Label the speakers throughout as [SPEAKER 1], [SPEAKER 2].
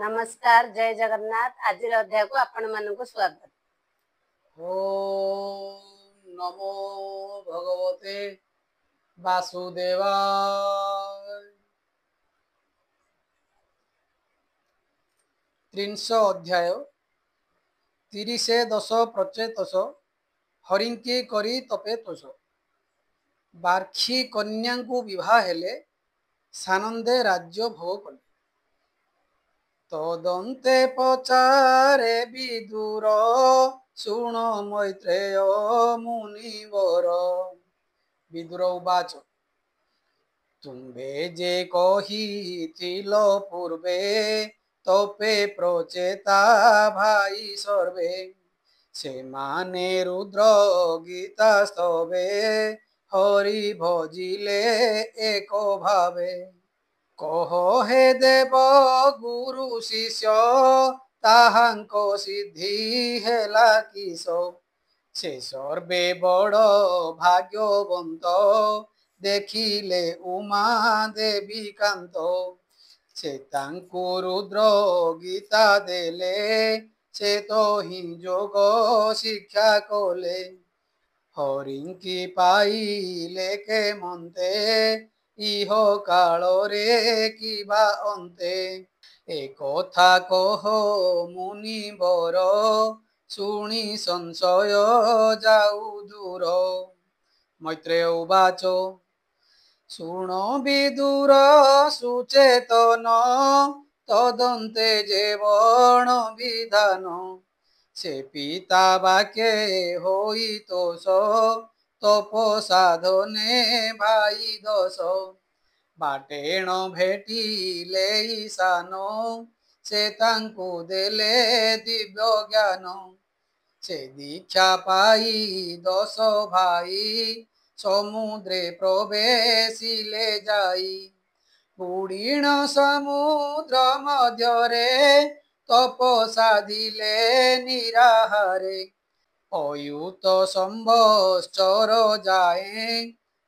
[SPEAKER 1] नमस्कार, जय जगन्नाथ। आज अध्याय को आपण मानक स्वागत।
[SPEAKER 2] ओम नमो भगवते वासुदेवाय। 30 अध्याय 30 प्रचेतस हरिंके करी तपे तोष। बार्खी कन्या को विवाह हेले सानंदे राज्य भोग कले। तदंते पचारे विदुर शुण मैत्रेय मुनिवर। विदुर उवाच तुम्भे जे कहिथिल पूर्वे तपे प्रचेता भाई सर्वे। से माने रुद्र गीता स्तवे हरि भजिले एक भावे। कह हे देव गुरु शिष्य ताहांको सिद्धि हेला किस। से सर्वे बड़ भाग्यवंत देखिले उमा देवी कांत। से तांकु रुद्र गीता देले से तो ही जोग शिक्षा कोले। हरिंकी पाइले के मंते इह काल रे किबा अंते। एक कथा कह मुनिवर शुणी संशय जाऊ दूर। मैत्रेय उवाच शुण विदुर सुचेतन तदंते जेवण विधान। से पिता वाक्ये होई तोष तप साधने भाई दश। बाटेण भेटिले ईशानो से तांकु देले दिव्य ज्ञान। से दीक्षा पाई 10 भाई समुद्रे प्रवेशिले जाई। बुढ़ीण समुद्र मध्यरे तप साधिले निराहारे। अयुत संवत्सर जाए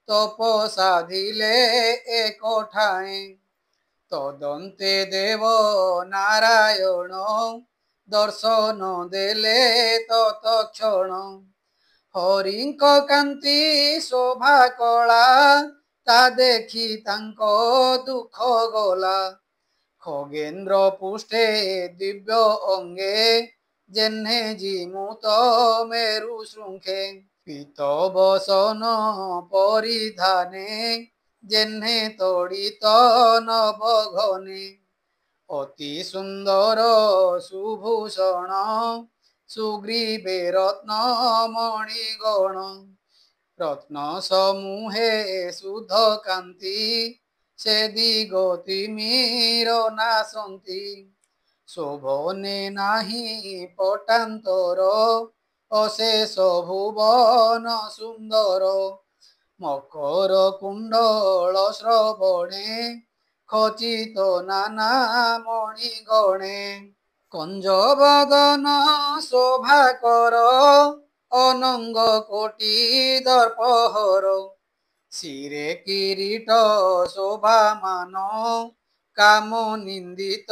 [SPEAKER 2] तप साधिले एक ठाए। तदंते देव नारायण दर्शन देले तत्क्षण। हरिंक कांति शोभा कला ता देखी तांको दुख गला। खगेन्द्र पुष्टे दिव्य अंगे जेन्हे जिमुत मेरु श्रृंखे। पीत बसन परिधाने जेन्हे तड़ित नवघने। अति सुंदर सुभूषण सुग्रीवे रत्न मणिगण। रत्न समूहे शुद्ध कांति से दिगति मीर नासंती। शोभने नाही पटांतर अशेष भुवन सुंदर। मकर कुंडल श्रवणे खचित नाना मणिगणे। कंजबदन शोभाकर अनंग कोटि दर्पहर। शिरे किरीट शोभामान काम निंदित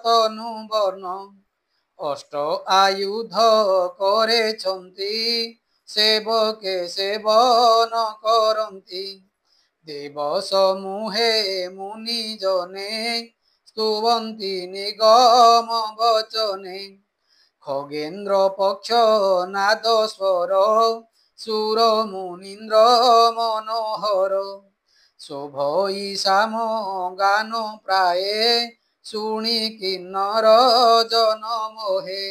[SPEAKER 2] तनु वर्ण। अष्ट आयुध करेछन्ति सेवके सेवन करन्ति। देव समूहे मुनि जने स्तुवन्ति निगम वचने। खगेन्द्र पक्ष नाद स्वर सुर मुनीन्द्र मनोहर। शोभई साम गान प्राये शुणी किन्नर जन मोहे।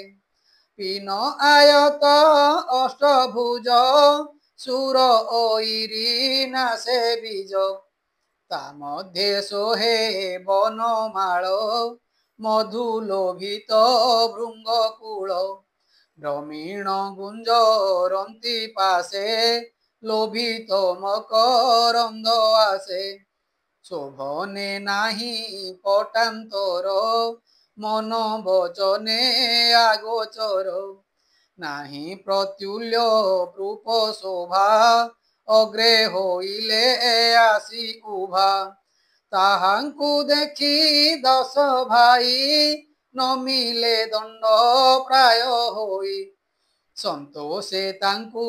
[SPEAKER 2] पिन आयत अष्टभुज सुर ओइरी नासे बीज। ता मध्ये सोहे बनमाळ मधु लोभित भृंगकूल। भ्रमीण गुंजरंती पासे लोभित मकरंद आसे। शोभने नाही पटांतर मन वचने आगोचर। नाही प्रत्युल्य रूप शोभा अग्रे होइले आसी उभा। ताहांकु देखी 10 भाई न मिले दंड प्राय होई संतोषे तांकु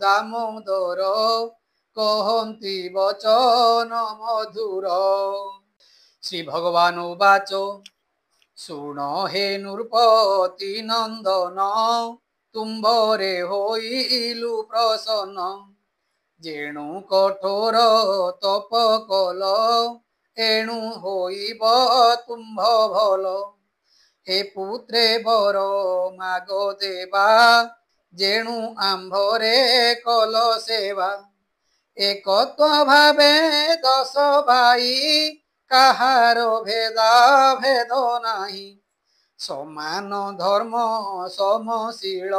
[SPEAKER 2] दामोदर कहन्ति वचन मधुर श्री भगवान उवाच शुण हे नृपति नंदन तुम्भरे होइलु प्रसन्न जेणु कठोर तप कल एणु होइब तुम्भ भल हे पुत्रे बर माग देवा जेणु आंभरे कल सेवा एकत्व भावे दश भाई काहार भेदा भेद नाही समान धर्म समशील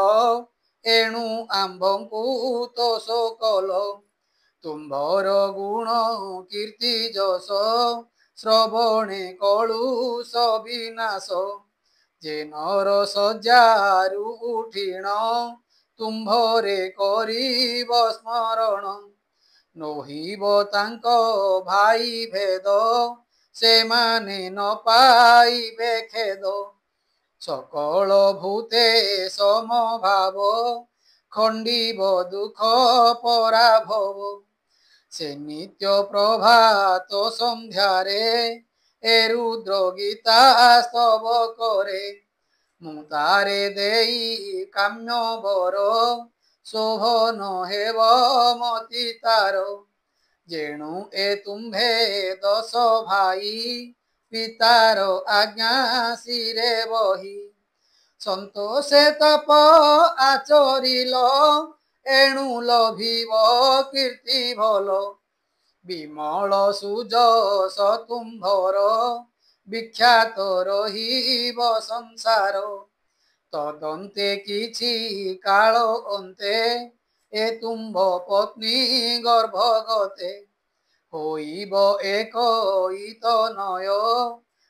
[SPEAKER 2] एणु आंभंकु तोष कल तुम्भर गुण कीर्ति जस श्रवणे कलुष विनाश जे नर सज्जारु उठिण तुम्भरे करिब स्मरण नहिब तांक भाई भेद सेमाने न पाइबे खेद सकल भूते समभाव खंडिब दुख पराभव से नित्य प्रभात संध्यारे ए रुद्र गीता स्तव करे मुतारे देई काम्य बर शोभन हेब मति तार जेणु ए तुम्भे दश भाई पितार आज्ञा सिरे बही संतोषे तप आचरिल एणु लभिब कीर्ति भल विमल सुजस तुम्भर विख्यात रहिब संसार तदन्ते किछि काल अन्ते ए तुम्भ पत्नी गर्भगते होइब एक नय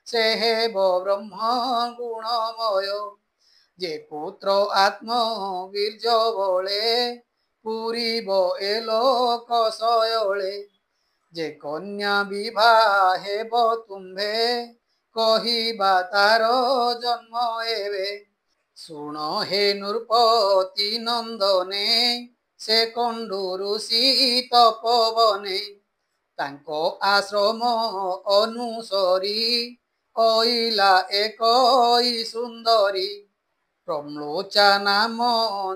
[SPEAKER 2] से हेब ब्रह्म गुणमय जे पुत्र आत्म वीर्ज बले पूरीब ए लोक सयले जे कन्या विवाह हेब तुम्भे कहिबा तार जन्म एवे शुण हे नृपति नंदने से कंडू ऋषि तपवने तांको आश्रम अनुसरी ओइला एक सुंदरी प्रम्लोचा नाम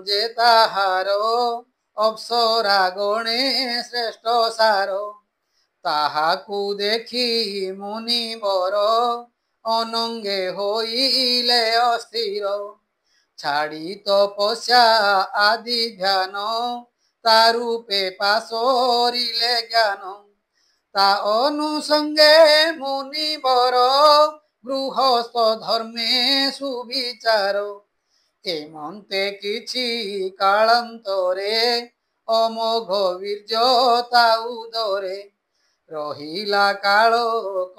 [SPEAKER 2] जे ताहार अप्सरा गणे श्रेष्ठ सार ताहाकु देखी मुनिवर अनंगे होइले अस्थिर छाड़ी तपस्या आदि ध्यान तारूपे पासोरिले ज्ञान ता अनुसंगे मुनिवर गृहस्थ धर्मे सुविचार एमंते किछि कालांतरे अमोघ वीर्यता उदरे रहिला काल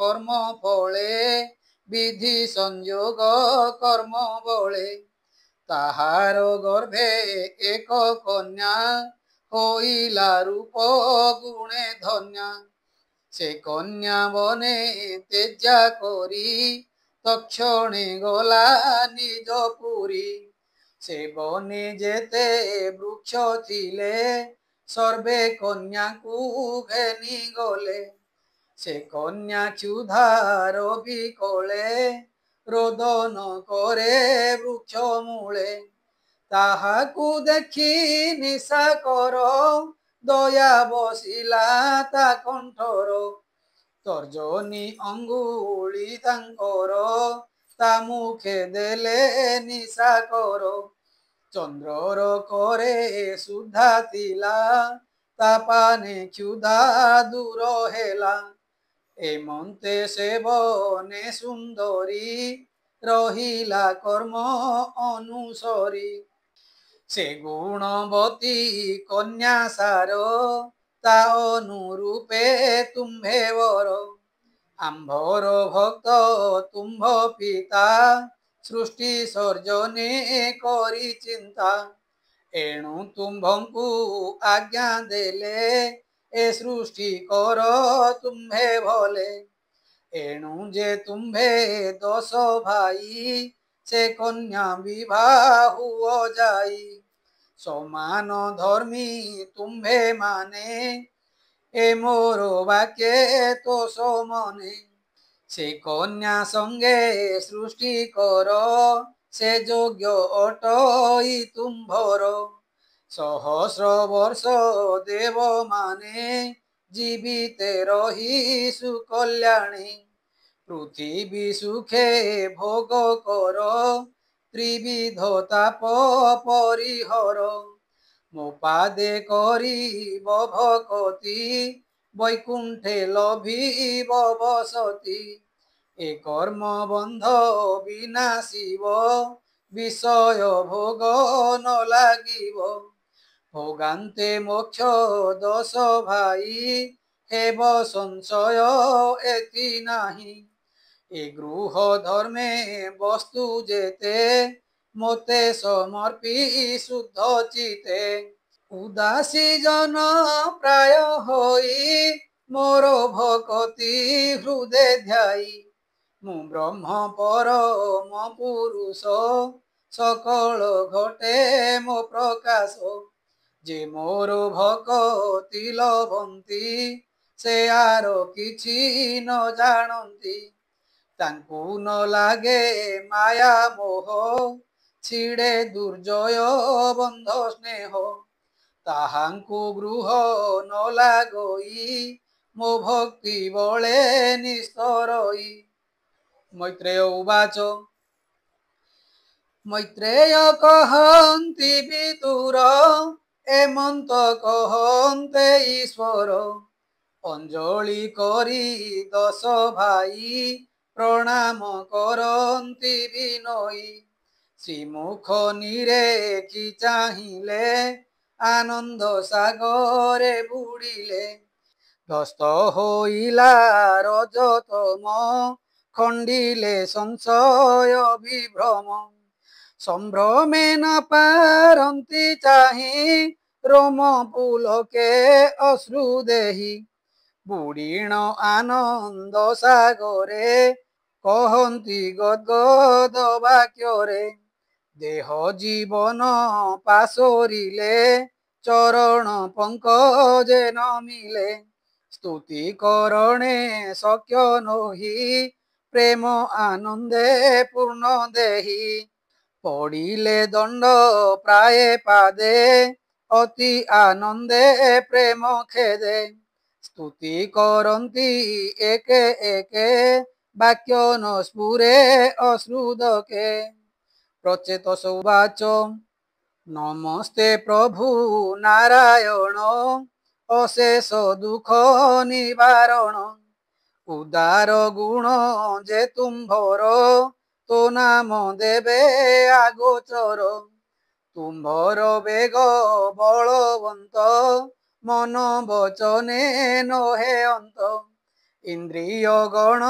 [SPEAKER 2] कर्म फले विधि संयोग कर्म बले ताहार गर्भे एक कन्या होइला रूप गुणे धन्या से कन्या बने तेजा करी तक्षणे गला निज पुरी से बने जेते वृक्ष थिले सर्वे कन्या को घेनी गले से कन्या क्षुधार विकले रोदन करे वृक्ष मूले ताहाकु देखी निशा कर दया बसिला ता कंठर तर्जनी अंगुली तांकर ता मुखे देले निशा कर चंद्रर करे सुधा तिला ता पाने क्षुधा दूर हेला एमंते सेवने सुंदरी रहिला कर्म अनुसरी से गुणवती कन्या सार ता अनुरूपे तुम्भे वर आंभर भक्त तुम्भ पिता सृष्टि सर्जने करी चिंता एणु तुम्भंकु आज्ञा देले ए सृष्टि कर तुम्भे भले एणु जे तुम्भे 10 भाई से कन्या विवाह हुओ जाई समान धर्मी तुम्भे माने ए मोर वाक्ये तो समने से कन्या संगे सृष्टि कर से योग्य अटई तुम्भर सहस्र वर्ष देव माने जीविते रही सुकल्याणी पृथ्वी सुखे भोग कर त्रिविध ताप परिहर मो पादे करिब भक्ति वैकुंठे लभिब बसति ए कर्म बंध विनाशिब विषय भोग न लागिब भोगान्ते मोक्ष 10 भाई हेब संशय एति नाही ए गृह धर्मे वस्तु जेते मोते समर्पी शुद्ध चिते उदासी जन प्राय होई मोर भक्ति हृदय ध्याई मु ब्रह्म परम पुरुष सकल घटे मो प्रकाश जे मोर भक्ति लभंती से आर किछि न जानती तांकु न लागे माया मोह छिड़े दुर्जय बंध स्नेह ताहांकु गृह न लागोई मो भक्ति बळे निस्तरई मैत्रेय उवाच मैत्रेय कहन्ति विदुर एमंत कहन्ते ईश्वर अंजलि करी 10 भाई प्रणाम करन्ति विनयी श्रीमुख निरेखि चाहिले आनंद सागरे बुड़िले ध्वस्त होइला रजतम खंडिले संशय विभ्रम संभ्रमे न पारंती चाहि रोम पुलके अश्रु देहि बुड़ीण आनंद सागरे कहन्ति गदगद वाक्यरे देह जीवन पाशोरिले चरण पंकजे न मिले स्तुति करणे शक्य नहि प्रेम आनंदे पूर्ण देहि पड़िले दंड प्राये पादे अति आनंदे प्रेम खेदे स्तुति करन्ति एके एके वाक्य न स्फुरे अश्रुदके प्रचेतस उवाच नमस्ते प्रभु नारायण अशेष दुख निवारण उदार गुण जे तुम्भर तो नाम देवे आगोचर तुम्भर बेग बलवंत मन वचने नहे अंत इंद्रिय गण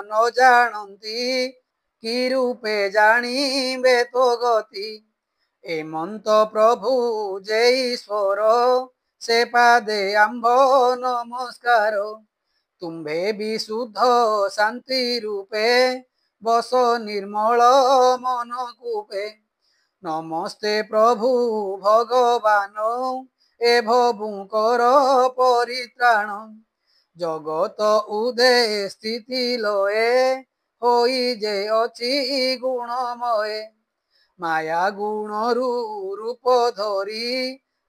[SPEAKER 2] न जानती कि रूपे जानिबे तो गति एमंत प्रभु जे ईश्वर से पादे आंभ नमस्कार तुम्भे विशुद्ध शांति रूपे बस निर्मल मन कूपे नमस्ते प्रभु भगवान ए भवुकर परित्राण जगत उदे स्थिति लये होई जे अछि गुणमय माया गुण रूप धरी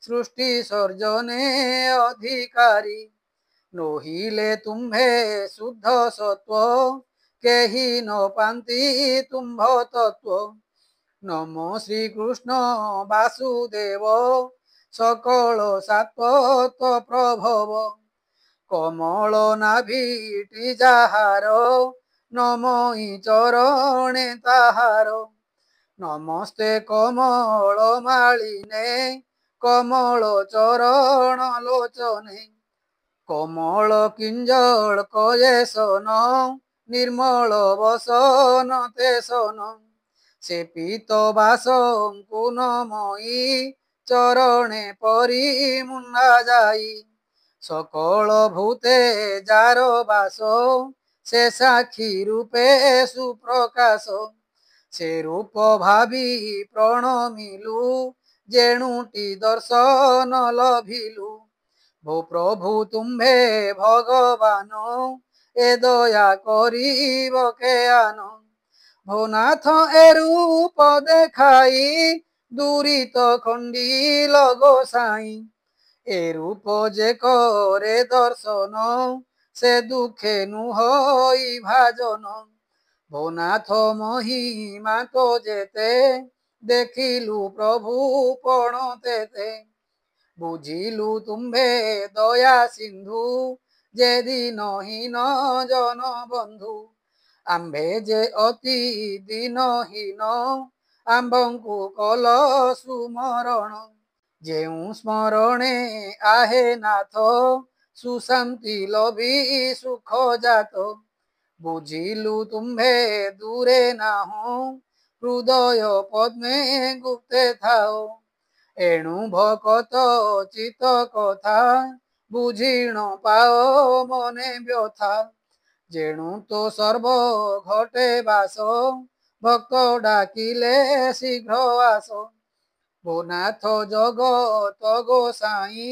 [SPEAKER 2] सृष्टि सर्जने अधिकारी नोहिले तुम्भे शुद्ध सत्व केहि न पांति तुम्भ तत्व नमो श्री कृष्ण वासुदेव सकल सात्वत प्रभव कमल नाभिटी जाहार नमोई चरणे ताहार नमस्ते कमल मालिने कमल चरण लोचने कमल किंजल कयेसन निर्मल वसन तेसन से पीत बासंकुनमयी चरणे परिमुन्ना जाई सकल भूते जार बास से साक्षी रूपे सुप्रकाश से रूप भावी प्रणमिलु जेणुटी दर्शन लभिलु भो प्रभु तुम्भे भगवान ए दया करिब केयान भो नाथ ए रूप देखाई दूरित खंडिल गोसाई ए रूप जे करे दर्शन से दुखे नुहई भाजन भो नाथ महिमा तो जेते देखिलु प्रभु पण तेते बुझिलु तुम्भे दया सिंधु जे दीनहीन जन बंधु आम्भे जे अति दीनहीन आम्भंकु कल सुमरण जेउ स्मरणे आहे नाथ सुशांति लभी सुख जात बुझिलु तुम्भे दूरे नाहो हृदय पद्मे गुप्ते थाओ एणु भकत चित कथा बुझिण पाओ मने व्यथा जेणु तो सर्व घटे बास भक्त डाकिले शीघ्र आस भो नाथ जगत गोसाई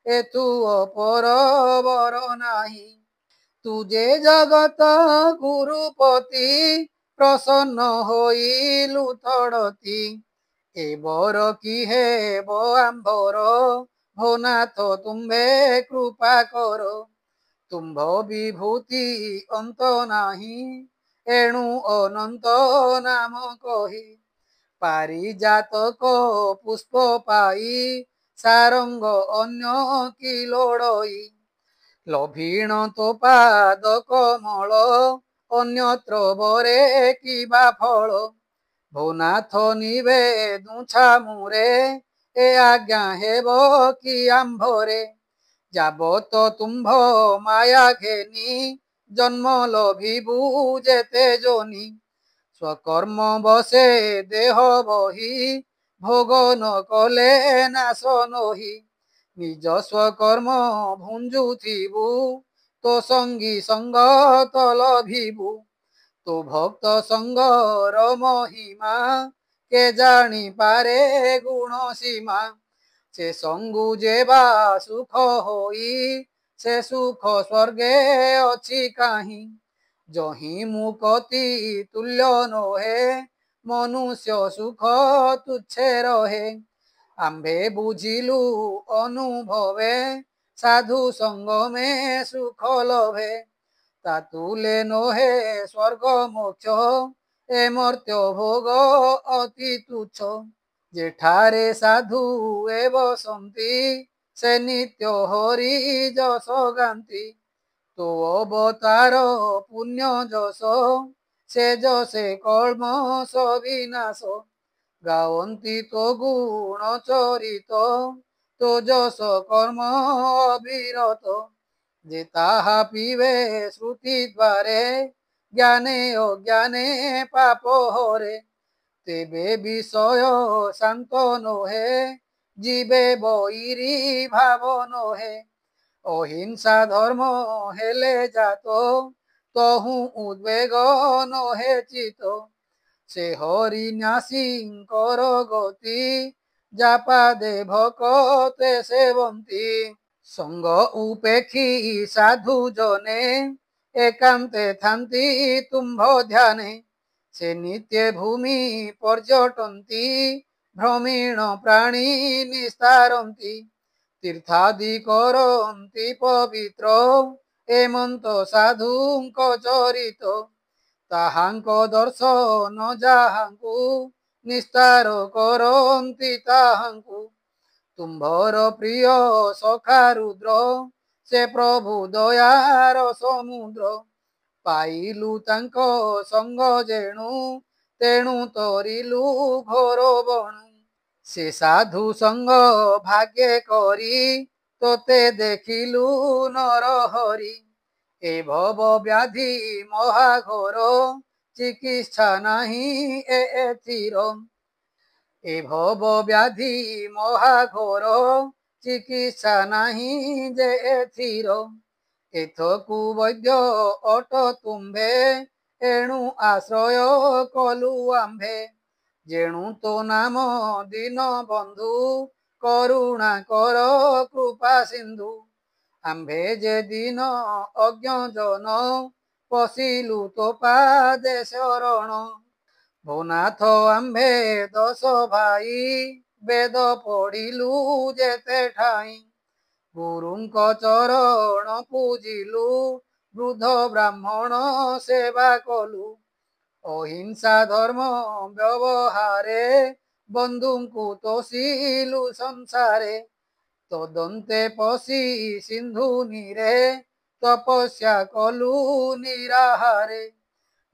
[SPEAKER 2] एतु अपर बर नाही तुझे जगत गुरुपति प्रसन्न होइलु तड़ती ए बर की हे बो आंबर भो नाथ तुम्भे कृपा करो तुम्भ विभूति अंत नाही एणु अनंत नाम कही पारिजातक पुष्प पाई सारंग अन्य कि लोड़ई लभीण तो पाद कमल अन्यत्र बरे किबा फल भो नाथ निवेदु छामुरे ए आज्ञा हेब कि आंभरे जाबत तुम्भ माया घेनी जन्म लभिबु जेते जोनी स्वकर्म बसे देह बही भोग न कले नाश नही निज स्वकर्म भुंजुथिबु तो संगी संगत लभिबु तो भक्त संगर महिमा के जानी पारे गुण सीमा से संगु जेबा सुख होई से सुख स्वर्गे अछि काहीं जही मुकति तुल्य नोहे मनुष्य सुख तुच्छे रहे आम्भे बुझिलु अनुभवे साधु संग में सुख लभे तातुले नोहे स्वर्ग मोक्ष ए मर्त्य भोग अति तुच्छ जेठारे साधु ए बसंती से नित्य हरि जस गांती तो अवतार पुण्य जस से जसे कल्म सविनाश गावंती तो गुण चरित तो जस कर्म अविरत जे ताहा पीवे श्रुति द्वारे ज्ञाने अज्ञाने पाप हरे तेबे विषय शांत नोहे जीवे बईरी भाव नोहे अहिंसा धर्म हेले जातो तहु उद्वेग नोहे चित से हरि न्यासिंकर गति जापादे भकते सेवंती संग उपेक्षी साधु जने एकांते थांती तुम्भ ध्याने से नित्य भूमि पर्यटन्ति भ्रमीण प्राणी निस्तारन्ति तीर्थादि करन्ति पवित्र एमंत साधुंक चरित ताहांक दर्शन जाहांकु निस्तार करन्ति ताहांकु तुम्भर प्रिय सखा रुद्र से प्रभु दयार समुद्र पाइलु तांको संग जेणु तेणु तरिलु घोर बणु से साधु संग भाग्ये करी तोते देखिलु नर हरि ए भव व्याधि महाघोर चिकित्सा नाही एथिर ए भव व्याधि महाघोर चिकित्सा नाही जे एथिर ଏଥକୁ ବୈଦ୍ୟ ଅଟ ତୁମ୍ଭେ ଏଣୁ ଆଶ୍ରୟ କଲୁ ଆମ୍ଭେ ଯେଣୁ ତୋ ନାମ ଦୀନ ବନ୍ଧୁ କରୁଣା କର କୃପା ସିନ୍ଧୁ ଆମ୍ଭେ ଯେ ଦିନ ଅଜ୍ଞ ଜନ ପଶିଲୁ ତୋ ପାଦେ ଶରଣ ଭୋନାଥ ଆମ୍ଭେ 10 ଭାଇ ବେଦ ପଢିଲୁ ଯେତେ ଠାଇଁ ଗୁରୁଙ୍କ ଚରଣ ପୂଜିଲୁ ବୃଦ୍ଧ ବ୍ରାହ୍ମଣ ସେବା କଲୁ ଅହିଂସା ଧର୍ମ ବ୍ୟବହାରେ ବନ୍ଧୁଙ୍କୁ ତୋଷିଲୁ ସଂସାରେ ତଦନ୍ତେ ପଶି ସିନ୍ଧୁ ନୀରେ ତପସ୍ୟା କଲୁ ନିରାହାରେ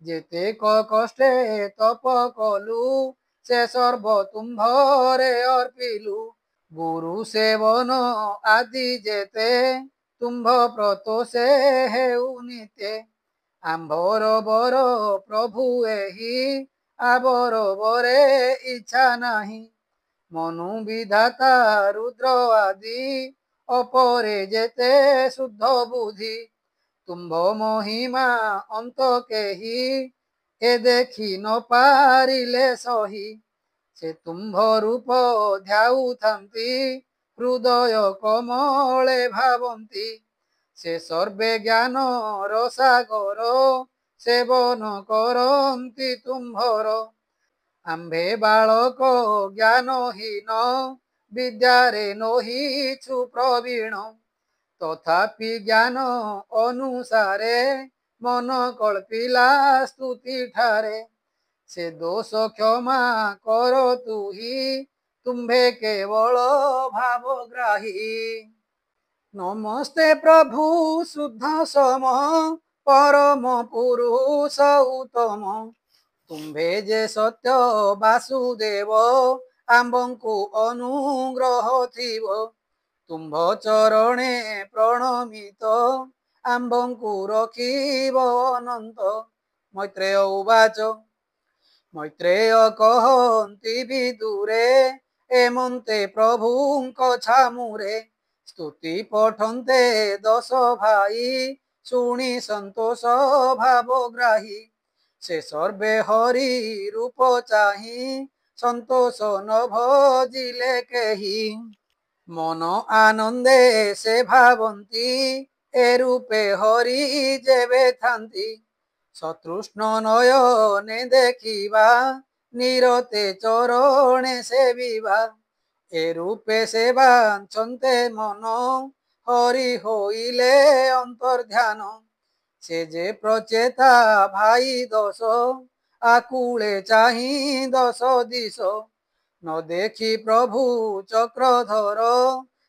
[SPEAKER 2] ଯେତେକ କଷ୍ଟେ ତପ କଲୁ ସେ ସର୍ବ ତୁମ୍ଭରେ ଅର୍ପିଲୁ ଗୁରୁ ସେବନ ଆଦି ଯେତେ ତୁମ୍ଭ ବ୍ରତ ସେ ହେଉ ନିତେ ଆମ୍ଭର ବର ପ୍ରଭୁ ଏହି ଆବର ବରେ ଇଚ୍ଛା ନାହିଁ ମନୁ ବିଧାତା ରୁଦ୍ର ଆଦି ଅପରେ ଯେତେ ଶୁଦ୍ଧ ବୁଦ୍ଧି ତୁମ୍ଭ ମହିମା ଅନ୍ତ କେହି ଏ ଦେଖି ନ ପାରିଲେ ସହି ସେ ତୁମ୍ଭ ରୂପ ଧ୍ୟାଉଥାନ୍ତି ହୃଦୟ କମଳେ ଭାବନ୍ତି ସେ ସର୍ବେ ଜ୍ଞାନ ରସାଗର ସେବନ କରନ୍ତି ତୁମ୍ଭର ଆମ୍ଭେ ବାଳକ ଜ୍ଞାନହୀନ ବିଦ୍ୟାରେ ନୋହିଛୁ ପ୍ରବୀଣ ତଥାପି ଜ୍ଞାନ ଅନୁସାରେ ମନ କଳ୍ପିଲା ସ୍ତୁତି ଠାରେ ସେ ଦୋଷ କ୍ଷମା କର ତୁହି ତୁମ୍ଭେ କେବଳ ଭାବଗ୍ରାହୀ ନମସ୍ତେ ପ୍ରଭୁ ଶୁଦ୍ଧ ସମ ପରମ ପୁରୁଷ ଉତ୍ତମ ତୁମ୍ଭେ ଯେ ସତ୍ୟ ବାସୁଦେବ ଆମ୍ଭଙ୍କୁ ଅନୁଗ୍ରହ ଥିବ ତୁମ୍ଭ ଚରଣେ ପ୍ରଣମିତ ଆମ୍ଭଙ୍କୁ ରଖିବ ଅନନ୍ତ ମୈତ୍ରେୟ ଉବାଚ ମୈତ୍ରେୟ କହନ୍ତି ବିଦୁରେ ଏମନ୍ତେ ପ୍ରଭୁଙ୍କ ଛାମୁରେ ସ୍ତୁତି ପଠନ୍ତେ 10 ଭାଇ ଶୁଣି ସନ୍ତୋଷ ଭାବଗ୍ରାହୀ ସେ ସର୍ବେ ହରି ରୂପ ଚାହିଁ ସନ୍ତୋଷ ନ ଭଜିଲେ କେହି ମନ ଆନନ୍ଦେ ସେ ଭାବନ୍ତି ଏ ରୂପେ ହରି ଯେବେ ଥାନ୍ତି ସତୃଷ୍ଣ ନୟନେ ଦେଖିବା ନିରତେ ଚରଣେ ସେବିବା ଏ ରୂପେ ସେ ବାଞ୍ଛନ୍ତେ ମନ ହରି ହୋଇଲେ ଅନ୍ତର୍ଧ୍ୟାନ ସେ ଯେ ପ୍ରଚେତା ଭାଇ 10 ଆକୁଳେ ଚାହିଁ 10 ଦିଶ ନ ଦେଖି ପ୍ରଭୁ ଚକ୍ରଧର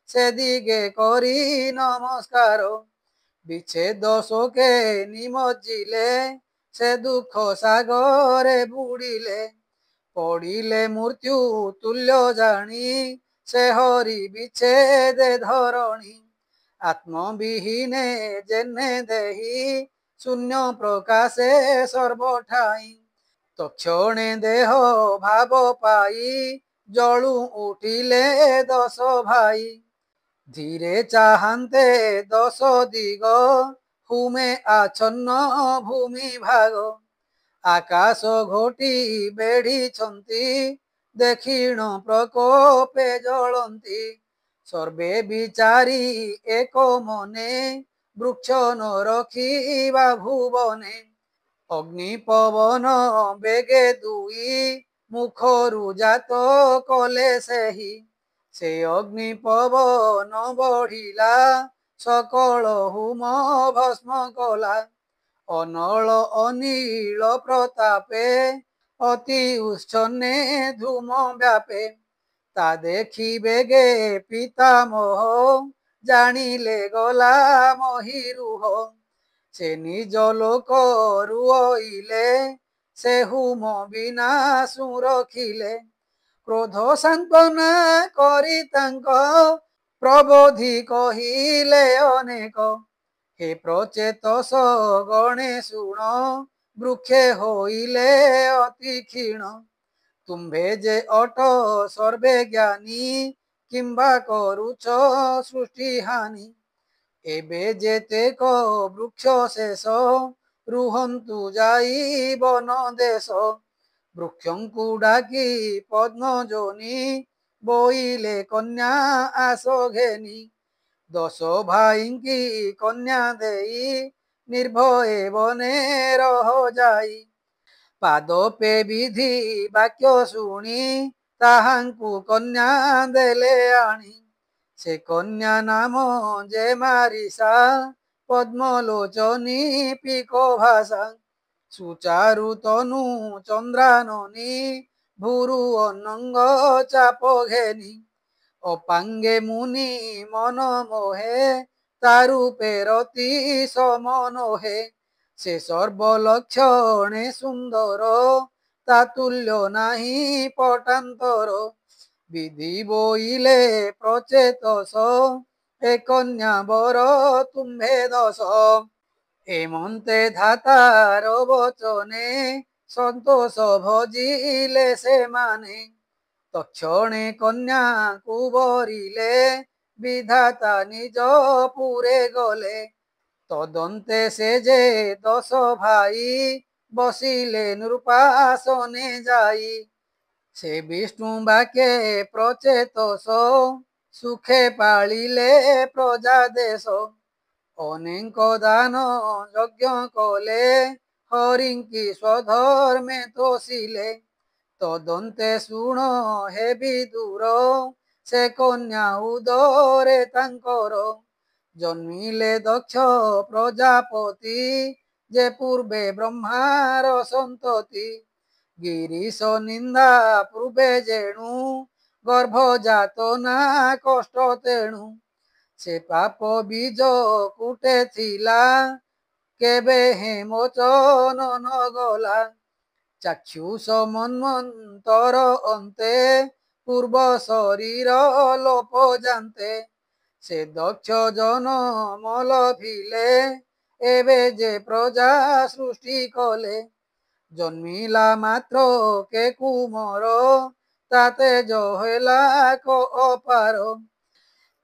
[SPEAKER 2] ସେ ଦିଗେ କରି ନମସ୍କାର ବିଚ୍ଛେଦ ଶୋକେ ନିମଜ୍ଜିଲେ ସେ ଦୁଃଖ ସାଗରେ ବୁଡ଼ିଲେ ପଡ଼ିଲେ ମୃତ୍ୟୁ ତୁଲ୍ୟ ଜାଣି ସେ ହରି ବିଚ୍ଛେଦେ ଧରଣୀ ଆତ୍ମବିହୀନେ ଯେହ୍ନେ ଦେହି ଶୂନ୍ୟ ପ୍ରକାଶେ ସର୍ବଠାଇ ତକ୍ଷଣେ ଦେହ ଭାବ ପାଇ ଜଳୁ ଉଠିଲେ 10 ଭାଇ ଧୀରେ ଚାହାନ୍ତେ 10 ଦିଗ ହୁମେ ଆଚ୍ଛନ୍ନ ଭୂମି ଭାଗ ଆକାଶ ଘୋଟି ବେଢ଼ିଛନ୍ତି ଦକ୍ଷିଣ ପ୍ରକୋପେ ଜଳନ୍ତି ସର୍ବେ ବିଚାରି ଏକ ମନେ ବୃକ୍ଷ ନ ରଖିବା ଭୁବନେ ଅଗ୍ନି ପବନ ବେଗେ ଦୁଇ ମୁଖରୁ ଜାତ କଲେ ସେହି ସେ ଅଗ୍ନି ପବନ ବଢିଲା ସକଳ ହୁମ ଭସ୍ମ କଲା ଅନଳ ଅନିଳ ପ୍ରତାପେ ଅତି ଉଚ୍ଛନ୍ନେ ଧୂମ ବ୍ୟାପେ ତା ଦେଖି ବେଗେ ପିତାମହ ଜାଣିଲେ ଗଲା ମହିରୁହ ସେ ନିଜ ଲୋକ ରୁଇଲେ ସେ ହୁମ ବିନା ସୁରଖିଲେ କ୍ରୋଧ ସାନ୍ତ୍ୱନା କରି ତାଙ୍କ ପ୍ରବୋଧି କହିଲେ ଅନେକ ହେ ପ୍ରଚେତସ ଗଣେ ଶୁଣ ବୃକ୍ଷେ ହୋଇଲେ ଅତି କ୍ଷୀଣ ତୁମ୍ଭେ ଯେ ଅଟ ସର୍ବେ ଜ୍ଞାନୀ କିମ୍ବା କରୁଛ ସୃଷ୍ଟି ହାନି एबे जेतेक वृक्ष शेष रुहन्तु जाई वन देश वृक्षंकु डाकी पद्म जोनी बोइले कन्या आस घेनी 10 भाईंकी कन्या देई निर्भये बने रह जाई पादपे विधि वाक्य शुणी ताहांकु कन्या देले आनी से कन्या नाम जे मारिसा पद्मलोचनी पिको भाषा सुचारु तनु चंद्राननी भूरु अनंग चाप घेनी अपांगे मुनि मन मोहे तारूपे रति समनोहे से सर्वलक्षणे सुंदर तातुल्य नाही पटांतर विधि बोइले प्रचेतस ए कन्या बर तुम्भे 10 एमंते धातार वचने संतोष भजिले से माने तक्षणे कन्या कुबरिले विधाता निज पुरे गले तदंते से जे 10 भाई बसिले नृपासने जाई से विष्णु बाके प्रचेतस सुखे पालिले प्रजा देश अनेक दान यज्ञ कले हरिंकी स्वधर्मे तोषिले तदंते शुण हे विदुर से कन्या उदरे तांकर जन्मिले दक्ष प्रजापति जे पूर्वे ब्रह्मार संतति गिरीश निंदा पूर्वे जेणु गर्भ जात ना कष्ट तेणु से पाप बीज कुटे थिला केबे हे मोचन न गला चाक्षुष मन्वंतर अंते पूर्व शरीर लोप जानते से दक्ष जन मल फिले एबे जे प्रजा सृष्टि कले जन्मिला मात्र के कुमर ताते जहेला को अपार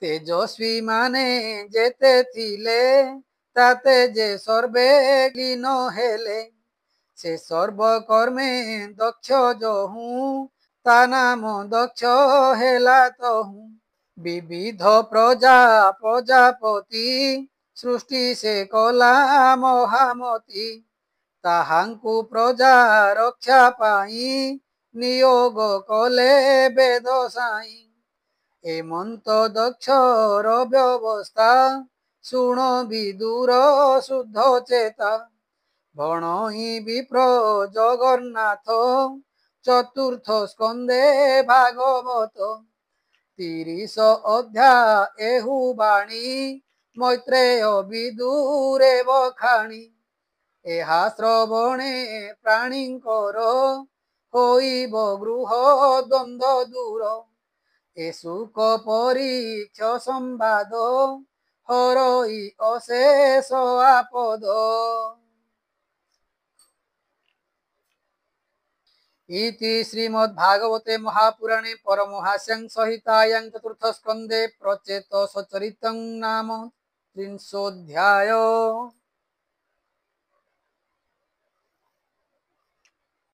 [SPEAKER 2] तेजस्वी माने जेते थिले ताते जे सर्वे लीन हेले से सर्वकर्मे दक्ष जहू ता नाम दक्ष हेला तहू विविध प्रजा प्रजापति सृष्टि से कला महामती ताहांकु प्रजा रक्षा पाई नियोग कले वेद साई एमंत दक्षर व्यवस्था शुण विदुर शुद्ध चेता भणहि विप्र जगन्नाथ चतुर्थ स्कंदे भागवत 30 अध्याय एहु बाणी मैत्रेय विदुरे बखाणी एहा श्रवणे प्राणींकर होइब गृह द्वंद्व दूर ए सुख परीक्ष संवाद हरई अशेष आपद इति श्रीमद्भागवते महापुराणे परमहास्यां संहितायां चतुर्थस्कन्धे प्रचेतसचरितं नाम 30 अध्याय।